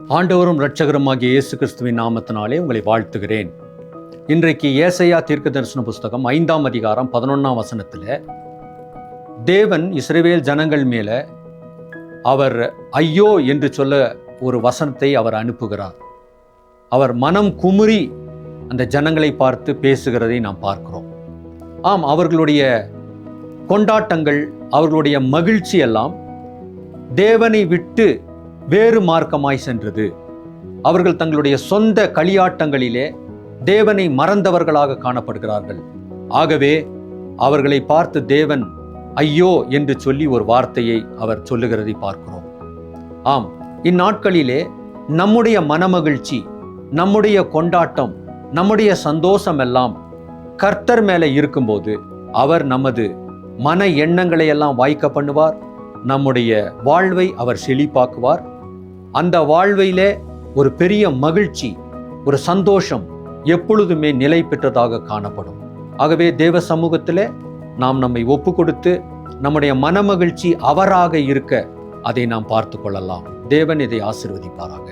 ஆண்டவரும் இரட்சகருமாகிய இயேசு கிறிஸ்துவின் நாமத்தினாலே உங்களை வாழ்த்துகிறேன். இன்றைக்கு ஏசாயா தீர்க்கதரிசன புஸ்தகம் 5ஆம் அதிகாரம் 11ஆம் வசனத்தில் தேவன் இஸ்ரவேல் ஜனங்கள் மேல அவர் ஐயோ என்று சொல்ல ஒரு வசனத்தை அவர் அனுப்புகிறார். அவர் மனம் குமுறி அந்த ஜனங்களை பார்த்து பேசுகிறதை நாம் பார்க்கிறோம். ஆம், அவர்களுடைய கொண்டாட்டங்கள், அவர்களுடைய மகிழ்ச்சி எல்லாம் தேவனை விட்டு வேறு மார்க்கமாய் சென்றது. அவர்கள் தங்களுடைய சொந்த களியாட்டங்களிலே தேவனை மறந்தவர்களாக காணப்படுகிறார்கள். ஆகவே அவர்களை பார்த்து தேவன் ஐயோ என்று சொல்லி ஒரு வார்த்தையை அவர் சொல்லுகிறதை பார்க்கிறோம். ஆம், இந்நாட்களிலே நம்முடைய மனமகிழ்ச்சி, நம்முடைய கொண்டாட்டம், நம்முடைய சந்தோஷம் எல்லாம் கர்த்தர் மேலே இருக்கும்போது அவர் நமது மன எண்ணங்களை எல்லாம் வாய்க்க பண்ணுவார். நம்முடைய வாழ்வை அவர் செழிப்பாக்குவார். அந்த வாழ்வையிலே ஒரு பெரிய மகிழ்ச்சி, ஒரு சந்தோஷம் எப்பொழுதுமே நிலை பெற்றதாக காணப்படும். ஆகவே தேவ சமூகத்திலே நாம் நம்மை ஒப்பு கொடுத்து நம்முடைய மனமகிழ்ச்சி அவராக இருக்க அதை நாம் பார்த்து கொள்ளலாம். தேவன் இதை ஆசீர்வதிப்பாராக.